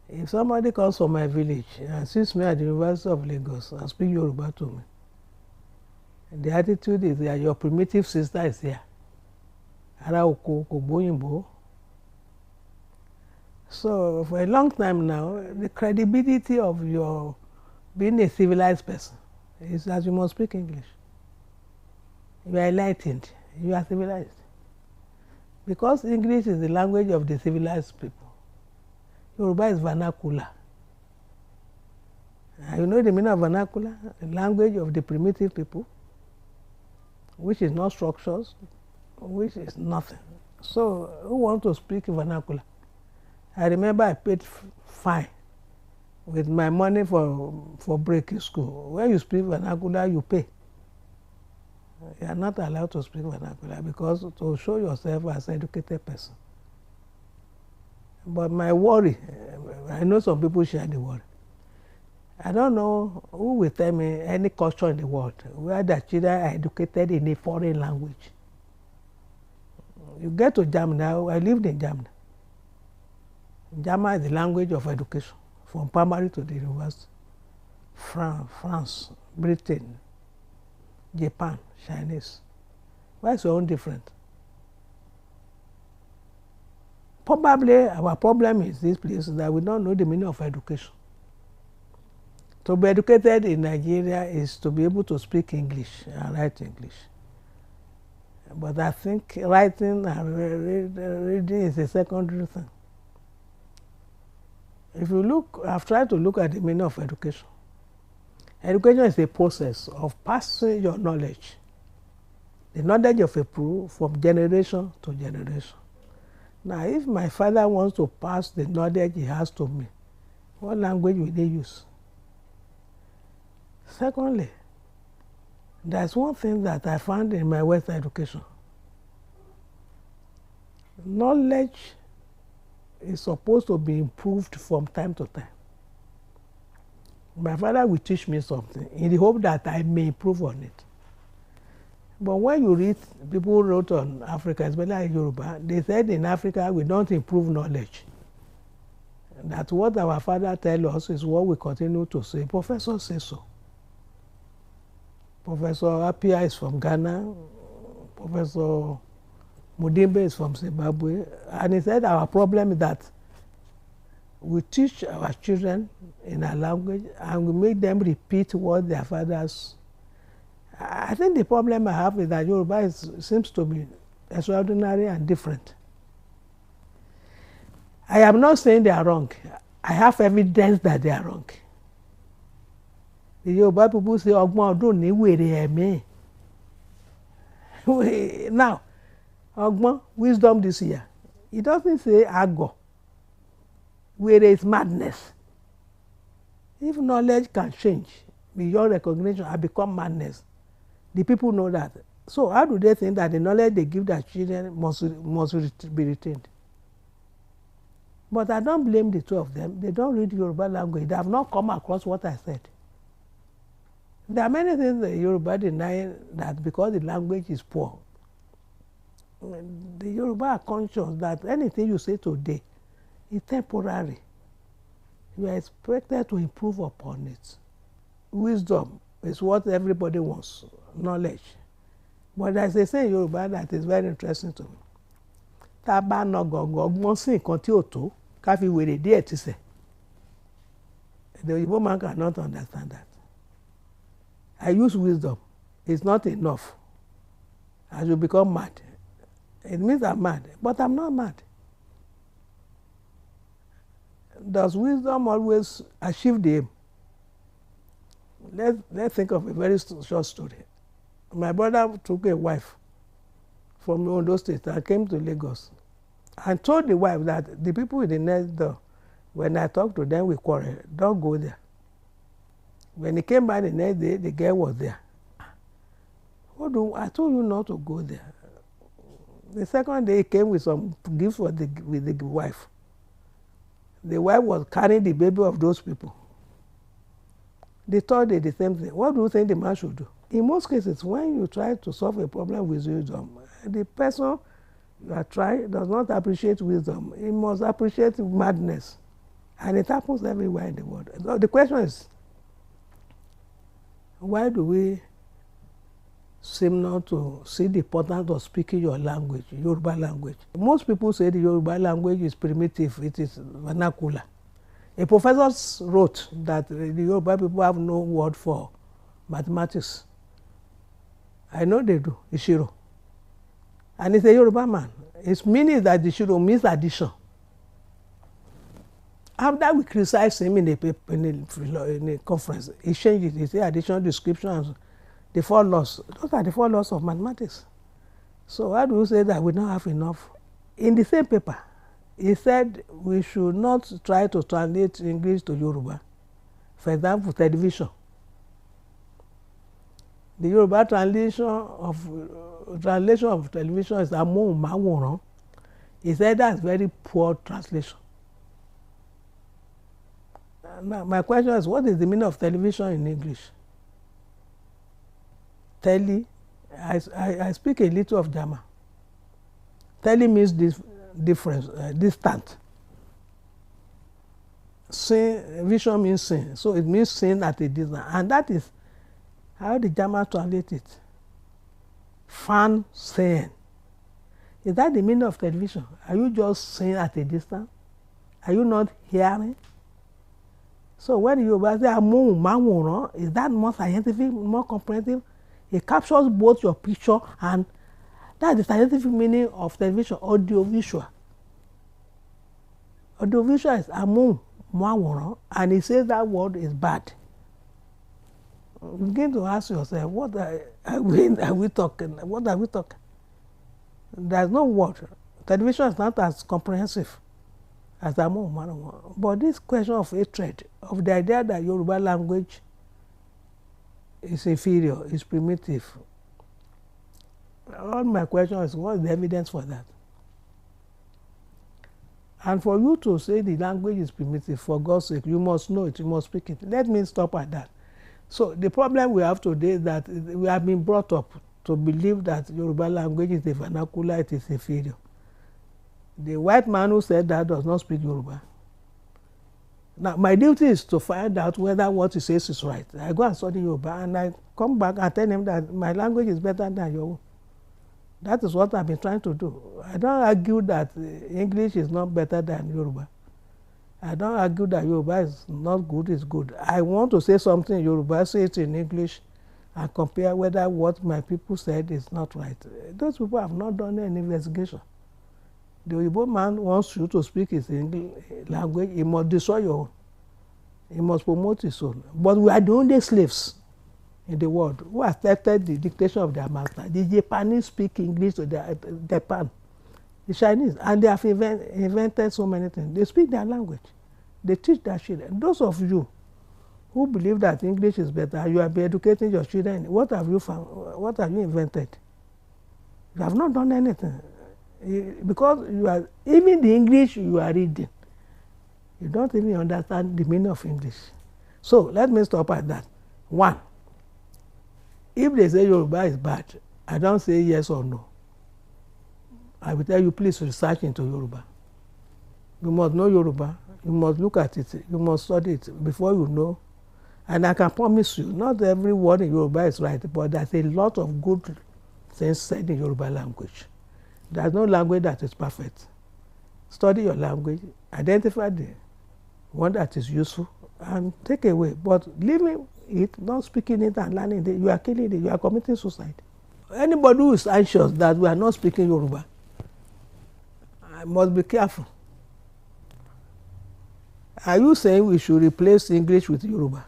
If somebody comes from my village and sees me at the University of Lagos and speaks Yoruba to me, the attitude is that your primitive sister is here. Ara oko kò gbóyìnbó. So for a long time now, the credibility of your being a civilized person is that you must speak English. You are enlightened, you are civilized. Because English is the language of the civilized people. Yoruba is vernacular. You know the meaning of vernacular? The language of the primitive people, which is not structures, which is nothing. So who wants to speak vernacular? I remember I paid fine with my money for breaking school. When you speak vernacular, you pay. You are not allowed to speak vernacular because to show yourself as an educated person. But my worry, I know some people share the worry. I don't know who will tell me any culture in the world where the children are educated in a foreign language. You get to Germany, I lived in Germany. German is the language of education, from primary to the university. France, Britain, Japan, Chinese. Why is your own different? Probably our problem is this place that we don't know the meaning of education. To be educated in Nigeria is to be able to speak English and write English. But I think writing and reading is a secondary thing. If you look, I've tried to look at the meaning of education. Education is a process of passing your knowledge, the knowledge of a people from generation to generation. Now, if my father wants to pass the knowledge he has to me, what language will they use? Secondly, there's one thing that I found in my Western education. Knowledge is supposed to be improved from time to time. My father will teach me something in the hope that I may improve on it. But when you read, people wrote on Africa, especially in Yoruba, they said in Africa we don't improve knowledge. That what our father tells us is what we continue to say. Professor says so. Professor Appiah is from Ghana. Professor Mudimbe is from Zimbabwe. And he said our problem is that we teach our children in our language and we make them repeat what their fathers. I think the problem I have is that Yoruba seems to be extraordinary and different. I am not saying they are wrong. I have evidence that they are wrong. The Yoruba people say, Ogbon ọdún ní wèrè ẹ̀mí. Now, Ogbon, wisdom this year. It doesn't say Ago. Wèrè is madness. If knowledge can change beyond recognition and become madness, the people know that. So how do they think that the knowledge they give their children must be retained? But I don't blame the two of them. They don't read Yoruba language. They have not come across what I said. There are many things that Yoruba deny that because the language is poor. The Yoruba are conscious that anything you say today is temporary. You are expected to improve upon it. Wisdom is what everybody wants, knowledge. But there's a saying in Yoruba that is very interesting to me. Tá bá na gọ̀ǹgọ̀ ọgbọ́n sí nǹkan tí ò tó, ká fi wèrè díẹ̀ ti sẹ̀. The Igbo man cannot understand that. I use wisdom. It's not enough. I should become mad. It means I'm mad, but I'm not mad. Does wisdom always achieve the aim? Let's think of a very short story. My brother took a wife from Ondo State and came to Lagos and told the wife that the people in the next door, when I talk to them, we quarrel. Don't go there. When he came back the next day, the girl was there. I told you not to go there. The second day, he came with some gifts with the wife. The wife was carrying the baby of those people. The third day, the same thing. What do you think the man should do? In most cases, when you try to solve a problem with wisdom, the person you are trying does not appreciate wisdom. He must appreciate madness. And it happens everywhere in the world. So the question is, why do we seem not to see the importance of speaking your language, Yoruba language? Most people say the Yoruba language is primitive, it is vernacular. A professor wrote that the Yoruba people have no word for mathematics. I know they do, Ishiro. And it's a Yoruba man. Its meaning is that Ishiro means addition. After we criticize him in a conference, he changed it. He said addition, description, and the 4 laws. Those are the 4 laws of mathematics. So how do you say that we don't have enough? In the same paper, he said we should not try to translate English to Yoruba. For example, television. The Yoruba translation of television is amóhùnmáwòrán. He said that's very poor translation. Now, my question is, what is the meaning of television in English? Tele, I speak a little of German. Tele means difference, distant. Vision means seeing, so it means seeing at a distance, and that is how the German translate it. Fernsehen. Is that the meaning of television? Are you just seeing at a distance? Are you not hearing? So when you say amóhùnmáwòrán, is that more scientific, more comprehensive? It captures both your picture and that's the scientific meaning of television, audiovisual. Audiovisual is amóhùnmáwòrán, and he says that word is bad. You begin to ask yourself, what are we talking? What are we talking? There's no word. Television is not as comprehensive as amóhùnmáwòrán. But this question of hatred, of the idea that Yoruba language is inferior, is primitive. All my question is, what is the evidence for that? And for you to say the language is primitive, for God's sake, you must know it, you must speak it. Let me stop at that. So the problem we have today is that we have been brought up to believe that Yoruba language is the vernacular, it is inferior. The white man who said that does not speak Yoruba. Now, my duty is to find out whether what he says is right. I go and study Yoruba, and I come back and tell him that my language is better than your own. That is what I've been trying to do. I don't argue that English is not better than Yoruba. I don't argue that Yoruba is not good, it's good. I want to say something in Yoruba, say it in English, and compare whether what my people said is not right. Those people have not done any investigation. The Igbo man wants you to speak his English language, he must destroy your own. He must promote his own. But we are the only slaves in the world who accepted the dictation of their master. The Japanese speak English to Japan, the Chinese, and they have invented so many things. They speak their language. They teach their children. Those of you who believe that English is better, you have been educating your children. What have you found? What have you invented? You have not done anything. Because you are, even the English you are reading, you don't even understand the meaning of English. So let me stop at that. 1, if they say Yoruba is bad, I don't say yes or no. I will tell you, please research into Yoruba. You must know Yoruba. You must look at it. You must study it before you know. And I can promise you, not every word in Yoruba is right, but there's a lot of good things said in Yoruba language. There's no language that is perfect. Study your language, identify the one that is useful, and take away. But leaving it, not speaking it and learning it, you are killing it, you are committing suicide. Anybody who is anxious that we are not speaking Yoruba, I must be careful. Are you saying we should replace English with Yoruba?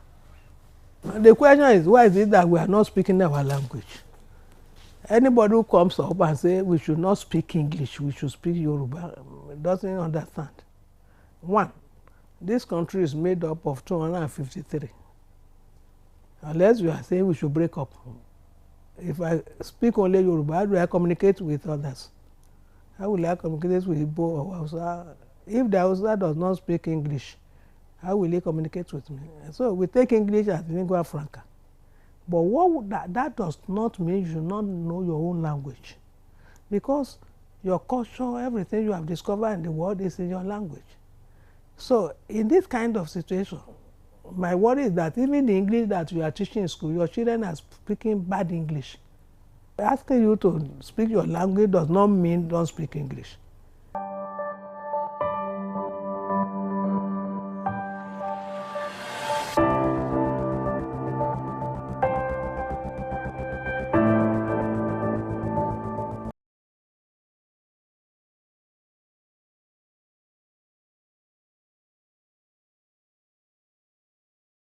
The question is, why is it that we are not speaking our language? Anybody who comes up and says we should not speak English, we should speak Yoruba, doesn't understand. 1, this country is made up of 253. Unless you are saying we should break up. If I speak only Yoruba, how do I communicate with others? How will I communicate with Igbo or Hausa? If the Hausa does not speak English, how will he communicate with me? So we take English as lingua franca. But that does not mean you should not know your own language. Because your culture, everything you have discovered in the world is in your language. So in this kind of situation, my worry is that even the English that you are teaching in school, your children are speaking bad English. Asking you to speak your language does not mean don't speak English.